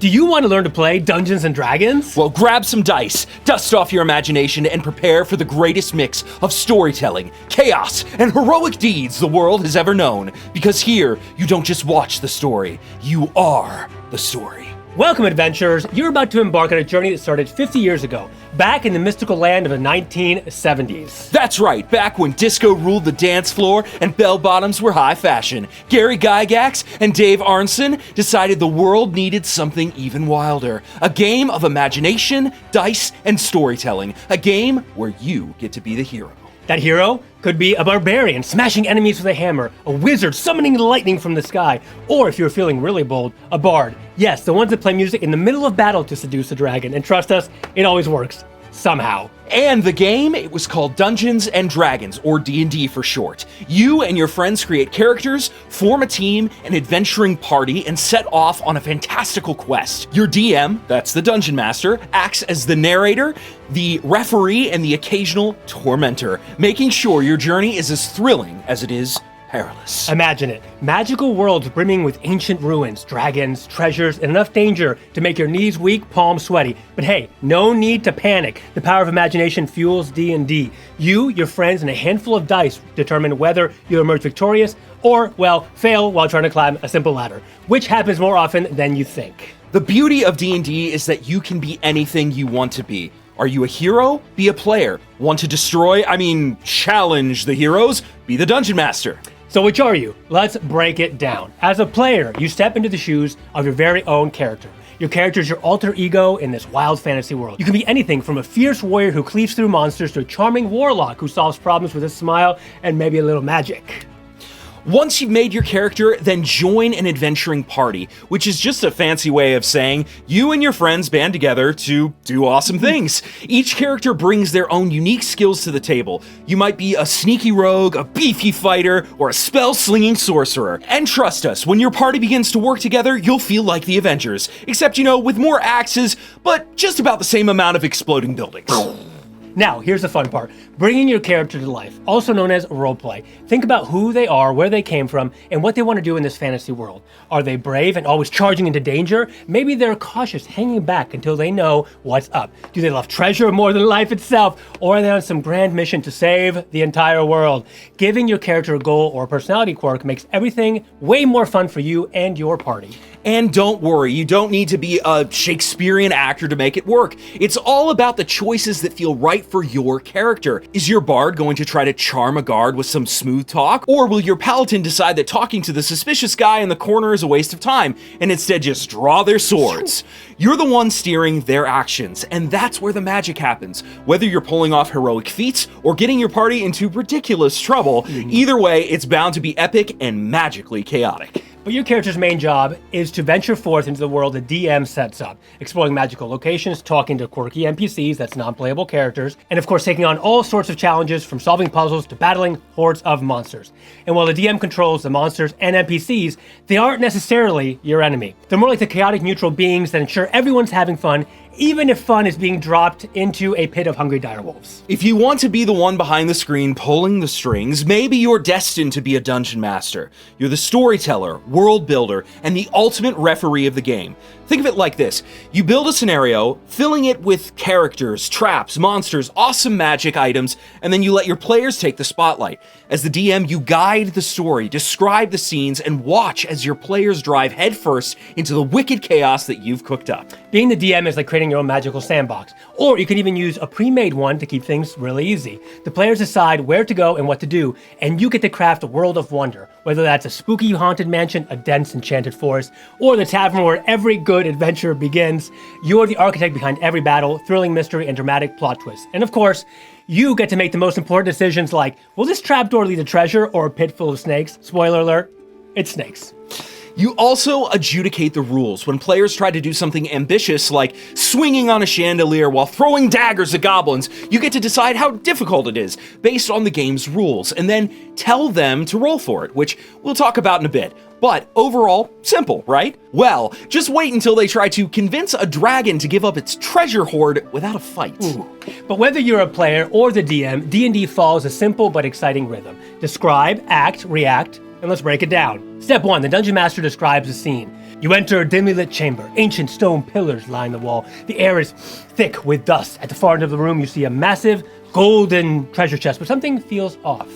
Do you want to learn to play Dungeons & Dragons? Well, grab some dice, dust off your imagination, and prepare for the greatest mix of storytelling, chaos, and heroic deeds the world has ever known. Because here, you don't just watch the story, you are the story. Welcome, adventurers. You're about to embark on a journey that started 50 years ago, back in the mystical land of the 1970s. That's right, back when disco ruled the dance floor and bell-bottoms were high fashion. Gary Gygax and Dave Arneson decided the world needed something even wilder. A game of imagination, dice, and storytelling. A game where you get to be the hero. That hero could be a barbarian smashing enemies with a hammer, a wizard summoning lightning from the sky, or if you're feeling really bold, a bard. Yes, the ones that play music in the middle of battle to seduce a dragon. And trust us, it always works. Somehow. And the game, it was called Dungeons & Dragons, or D&D for short. You and your friends create characters, form a team, an adventuring party, and set off on a fantastical quest. Your DM, that's the Dungeon Master, acts as the narrator, the referee, and the occasional tormentor, making sure your journey is as thrilling as it is perilous. Imagine it. Magical worlds brimming with ancient ruins, dragons, treasures, and enough danger to make your knees weak, palms sweaty. But hey, no need to panic. The power of imagination fuels D&D. You, your friends, and a handful of dice determine whether you'll emerge victorious or, well, fail while trying to climb a simple ladder, which happens more often than you think. The beauty of D&D is that you can be anything you want to be. Are you a hero? Be a player. Want to destroy? Challenge the heroes? Be the Dungeon Master. So which are you? Let's break it down. As a player, you step into the shoes of your very own character. Your character is your alter ego in this wild fantasy world. You can be anything from a fierce warrior who cleaves through monsters to a charming warlock who solves problems with a smile and maybe a little magic. Once you've made your character, then join an adventuring party, which is just a fancy way of saying you and your friends band together to do awesome things. Each character brings their own unique skills to the table. You might be a sneaky rogue, a beefy fighter, or a spell-slinging sorcerer. And trust us, when your party begins to work together, you'll feel like the Avengers. Except, with more axes, but just about the same amount of exploding buildings. Now, here's the fun part. Bringing your character to life, also known as roleplay. Think about who they are, where they came from, and what they want to do in this fantasy world. Are they brave and always charging into danger? Maybe they're cautious, hanging back until they know what's up. Do they love treasure more than life itself? Or are they on some grand mission to save the entire world? Giving your character a goal or personality quirk makes everything way more fun for you and your party. And don't worry, you don't need to be a Shakespearean actor to make it work. It's all about the choices that feel right for your character. Is your bard going to try to charm a guard with some smooth talk? Or will your paladin decide that talking to the suspicious guy in the corner is a waste of time and instead just draw their swords? You're the one steering their actions, and that's where the magic happens. Whether you're pulling off heroic feats or getting your party into ridiculous trouble, either way, it's bound to be epic and magically chaotic. But your character's main job is to venture forth into the world the DM sets up, exploring magical locations, talking to quirky NPCs, that's non-playable characters, and of course taking on all sorts of challenges from solving puzzles to battling hordes of monsters. And while the DM controls the monsters and NPCs, they aren't necessarily your enemy. They're more like the chaotic neutral beings that ensure everyone's having fun, even if fun is being dropped into a pit of hungry direwolves. If you want to be the one behind the screen pulling the strings, maybe you're destined to be a dungeon master. You're the storyteller, world builder, and the ultimate referee of the game. Think of it like this. You build a scenario, filling it with characters, traps, monsters, awesome magic items, and then you let your players take the spotlight. As the DM, you guide the story, describe the scenes, and watch as your players drive headfirst into the wicked chaos that you've cooked up. Being the DM is like creating your own magical sandbox, or you can even use a pre-made one to keep things really easy. The players decide where to go and what to do, and you get to craft a world of wonder, whether that's a spooky haunted mansion, a dense enchanted forest, or the tavern where every good adventure begins. You're the architect behind every battle, thrilling mystery, and dramatic plot twists. And of course, you get to make the most important decisions like, will this trapdoor lead to treasure or a pit full of snakes? Spoiler alert, it's snakes. You also adjudicate the rules when players try to do something ambitious like swinging on a chandelier while throwing daggers at goblins. You get to decide how difficult it is based on the game's rules and then tell them to roll for it, which we'll talk about in a bit. But overall, simple, right? Well, just wait until they try to convince a dragon to give up its treasure hoard without a fight. Ooh. But whether you're a player or the DM, D&D follows a simple but exciting rhythm. Describe, act, react, and let's break it down. Step 1, the Dungeon Master describes the scene. You enter a dimly lit chamber. Ancient stone pillars line the wall. The air is thick with dust. At the far end of the room, you see a massive golden treasure chest, but something feels off.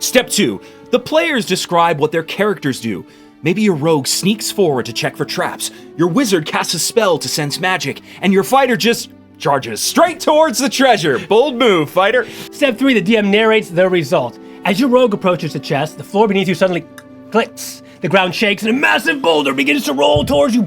Step 2. The players describe what their characters do. Maybe your rogue sneaks forward to check for traps, your wizard casts a spell to sense magic, and your fighter just charges straight towards the treasure. Bold move, fighter. Step 3, the DM narrates the result. As your rogue approaches the chest, the floor beneath you suddenly clicks. The ground shakes and a massive boulder begins to roll towards you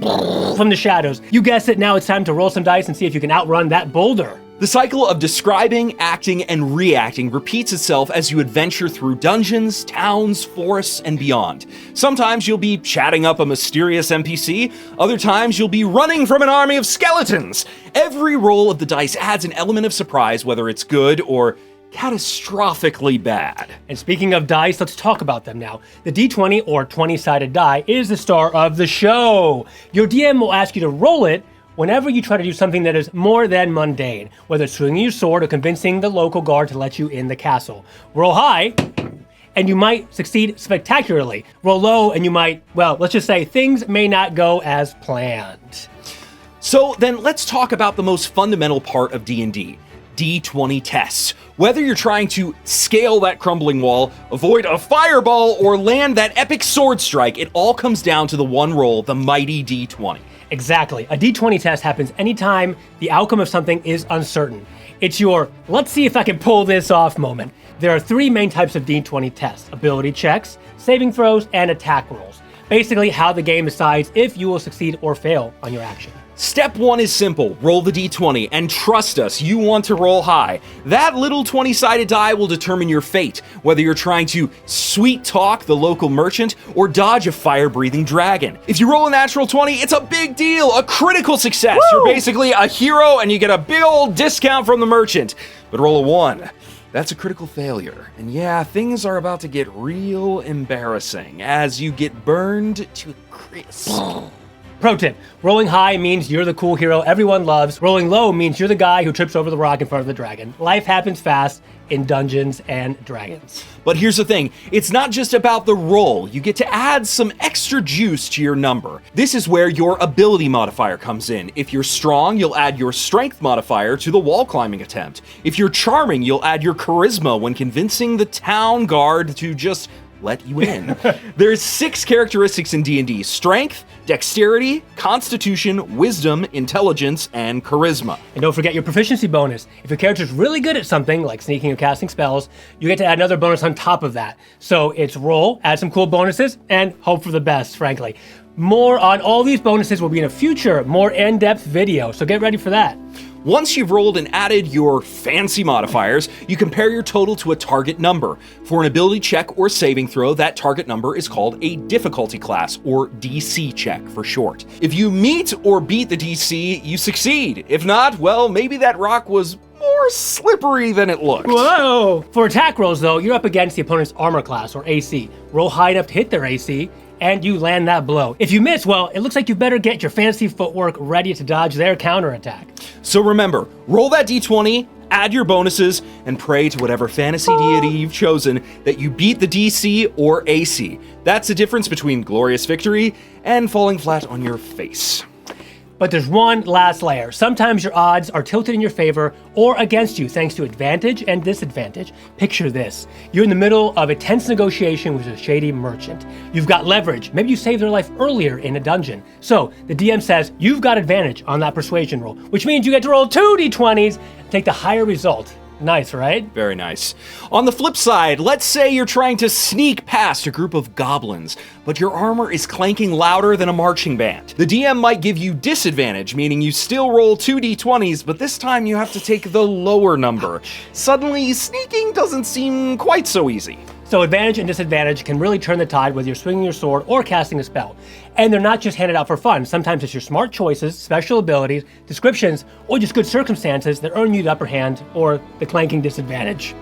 from the shadows. You guessed it, now it's time to roll some dice and see if you can outrun that boulder. The cycle of describing, acting, and reacting repeats itself as you adventure through dungeons, towns, forests, and beyond. Sometimes you'll be chatting up a mysterious NPC, other times you'll be running from an army of skeletons. Every roll of the dice adds an element of surprise, whether it's good or catastrophically bad. And speaking of dice, let's talk about them now. The D20, or 20-sided die, is the star of the show. Your DM will ask you to roll it whenever you try to do something that is more than mundane, whether it's swinging your sword or convincing the local guard to let you in the castle. Roll high, and you might succeed spectacularly. Roll low, and you might, well, let's just say things may not go as planned. So then let's talk about the most fundamental part of D&D. D20 tests. Whether you're trying to scale that crumbling wall, avoid a fireball, or land that epic sword strike, it all comes down to the one roll, the mighty D20. Exactly. A D20 test happens anytime the outcome of something is uncertain. It's your, let's see if I can pull this off moment. There are 3 main types of D20 tests: ability checks, saving throws, and attack rolls. Basically how the game decides if you will succeed or fail on your action. Step 1 is simple. Roll the D20, and trust us, you want to roll high. That little 20-sided die will determine your fate, whether you're trying to sweet talk the local merchant or dodge a fire-breathing dragon. If you roll a natural 20, it's a big deal, a critical success. Woo! You're basically a hero and you get a big old discount from the merchant. But roll a 1. That's a critical failure. And yeah, things are about to get real embarrassing as you get burned to a crisp. Pro tip, rolling high means you're the cool hero everyone loves. Rolling low means you're the guy who trips over the rock in front of the dragon. Life happens fast in Dungeons and Dragons. But here's the thing, it's not just about the roll. You get to add some extra juice to your number. This is where your ability modifier comes in. If you're strong, you'll add your strength modifier to the wall climbing attempt. If you're charming, you'll add your charisma when convincing the town guard to just let you in. There's 6 characteristics in D&D: strength, dexterity, constitution, wisdom, intelligence, and charisma. And don't forget your proficiency bonus. If your character's really good at something, like sneaking or casting spells, you get to add another bonus on top of that. So it's roll, add some cool bonuses, and hope for the best, frankly. More on all these bonuses will be in a future, more in-depth video, so get ready for that. Once you've rolled and added your fancy modifiers, you compare your total to a target number. For an ability check or saving throw, that target number is called a difficulty class, or DC check for short. If you meet or beat the DC, you succeed. If not, well, maybe that rock was more slippery than it looked. Whoa! For attack rolls, though, you're up against the opponent's armor class, or AC. Roll high enough to hit their AC, and you land that blow. If you miss, well, it looks like you better get your fancy footwork ready to dodge their counterattack. So remember, roll that D20, add your bonuses, and pray to whatever fantasy deity you've chosen that you beat the DC or AC. That's the difference between glorious victory and falling flat on your face. But there's one last layer. Sometimes your odds are tilted in your favor or against you thanks to advantage and disadvantage. Picture this. You're in the middle of a tense negotiation with a shady merchant. You've got leverage. Maybe you saved their life earlier in a dungeon. So the DM says you've got advantage on that persuasion roll, which means you get to roll 2 d20s and take the higher result. Nice, right? Very nice. On the flip side, let's say you're trying to sneak past a group of goblins, but your armor is clanking louder than a marching band. The DM might give you disadvantage, meaning you still roll 2 d20s, but this time you have to take the lower number. Suddenly, sneaking doesn't seem quite so easy. So advantage and disadvantage can really turn the tide whether you're swinging your sword or casting a spell. And they're not just handed out for fun. Sometimes it's your smart choices, special abilities, descriptions, or just good circumstances that earn you the upper hand or the clanking disadvantage.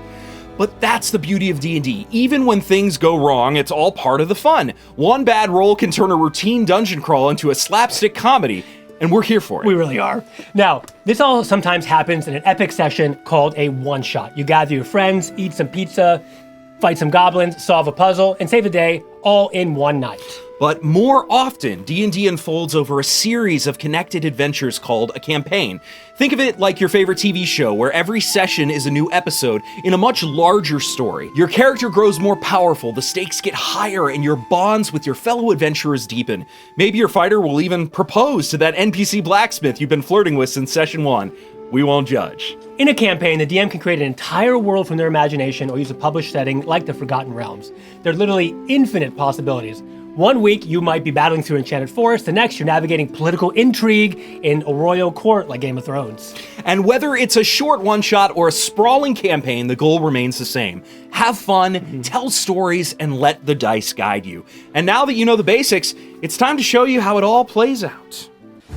But that's the beauty of D&D. Even when things go wrong, it's all part of the fun. One bad roll can turn a routine dungeon crawl into a slapstick comedy, and we're here for it. We really are. Now, this all sometimes happens in an epic session called a one-shot. You gather your friends, eat some pizza, fight some goblins, solve a puzzle, and save the day all in one night. But more often, D&D unfolds over a series of connected adventures called a campaign. Think of it like your favorite TV show, where every session is a new episode in a much larger story. Your character grows more powerful, the stakes get higher, and your bonds with your fellow adventurers deepen. Maybe your fighter will even propose to that NPC blacksmith you've been flirting with since session 1. We won't judge. In a campaign, the DM can create an entire world from their imagination or use a published setting like the Forgotten Realms. There are literally infinite possibilities. One week, you might be battling through Enchanted Forest. The next, you're navigating political intrigue in a royal court like Game of Thrones. And whether it's a short one-shot or a sprawling campaign, the goal remains the same. Have fun, tell stories, and let the dice guide you. And now that you know the basics, it's time to show you how it all plays out.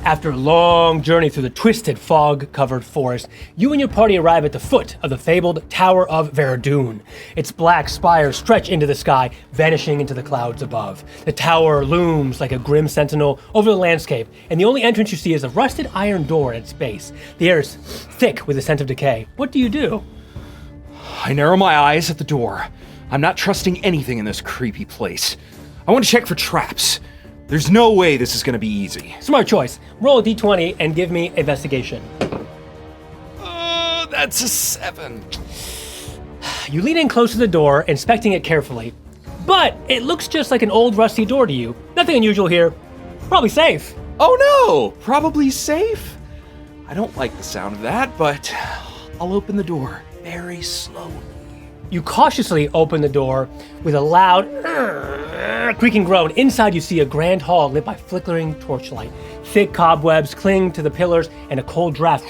After a long journey through the twisted, fog-covered forest, you and your party arrive at the foot of the fabled Tower of Veradun. Its black spires stretch into the sky, vanishing into the clouds above. The tower looms like a grim sentinel over the landscape, and the only entrance you see is a rusted iron door at its base. The air is thick with the scent of decay. What do you do? I narrow my eyes at the door. I'm not trusting anything in this creepy place. I want to check for traps. There's no way this is going to be easy. Smart choice. Roll a d20 and give me investigation. That's a 7. You lean in close to the door, inspecting it carefully. But it looks just like an old rusty door to you. Nothing unusual here. Probably safe. Oh no! Probably safe? I don't like the sound of that, but I'll open the door very slowly. You cautiously open the door with a loud creaking groan. Inside you see a grand hall lit by flickering torchlight. Thick cobwebs cling to the pillars and a cold draft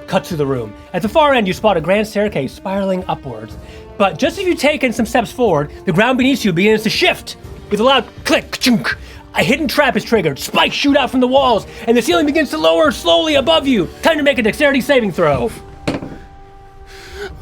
cuts through the room. At the far end you spot a grand staircase spiraling upwards. But just as you've taken some steps forward, the ground beneath you begins to shift. With a loud click, chunk, a hidden trap is triggered. Spikes shoot out from the walls and the ceiling begins to lower slowly above you. Time to make a dexterity saving throw.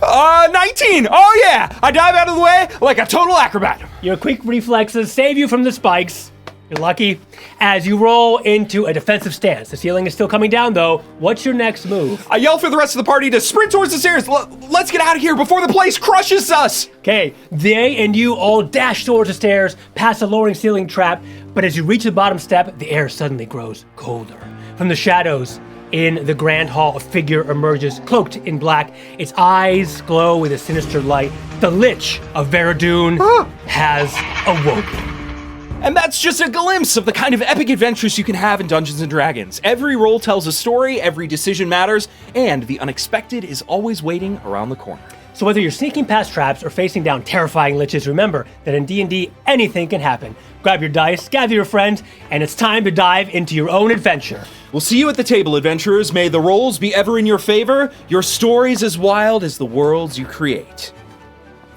19! Oh yeah! I dive out of the way like a total acrobat. Your quick reflexes save you from the spikes. You're lucky. As you roll into a defensive stance. The ceiling is still coming down though. What's your next move? I yell for the rest of the party to sprint towards the stairs. Let's get out of here before the place crushes us! Okay, they and you all dash towards the stairs, past the lowering ceiling trap, but as you reach the bottom step, the air suddenly grows colder. From the shadows, in the grand hall, a figure emerges, cloaked in black. Its eyes glow with a sinister light. The Lich of Veradun has awoken. And that's just a glimpse of the kind of epic adventures you can have in Dungeons & Dragons. Every roll tells a story, every decision matters, and the unexpected is always waiting around the corner. So whether you're sneaking past traps or facing down terrifying liches, remember that in D&D, anything can happen. Grab your dice, gather your friends, and it's time to dive into your own adventure. We'll see you at the table, adventurers. May the rolls be ever in your favor, your stories as wild as the worlds you create.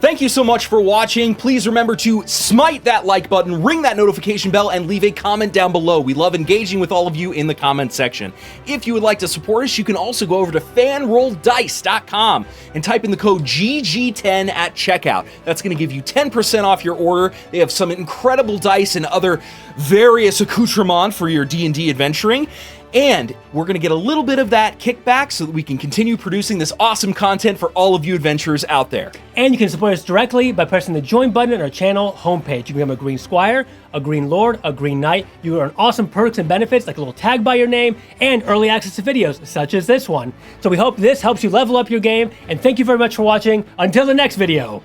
Thank you so much for watching. Please remember to smite that like button, ring that notification bell, and leave a comment down below. We love engaging with all of you in the comment section. If you would like to support us, you can also go over to fanrolldice.com and type in the code GG10 at checkout. That's going to give you 10% off your order. They have some incredible dice and other various accoutrements for your D&D adventuring. And we're going to get a little bit of that kickback so that we can continue producing this awesome content for all of you adventurers out there. And you can support us directly by pressing the join button on our channel homepage. You can become a Green Squire, a Green Lord, a Green Knight. You earn awesome perks and benefits like a little tag by your name and early access to videos such as this one. So we hope this helps you level up your game, and thank you very much for watching. Until the next video.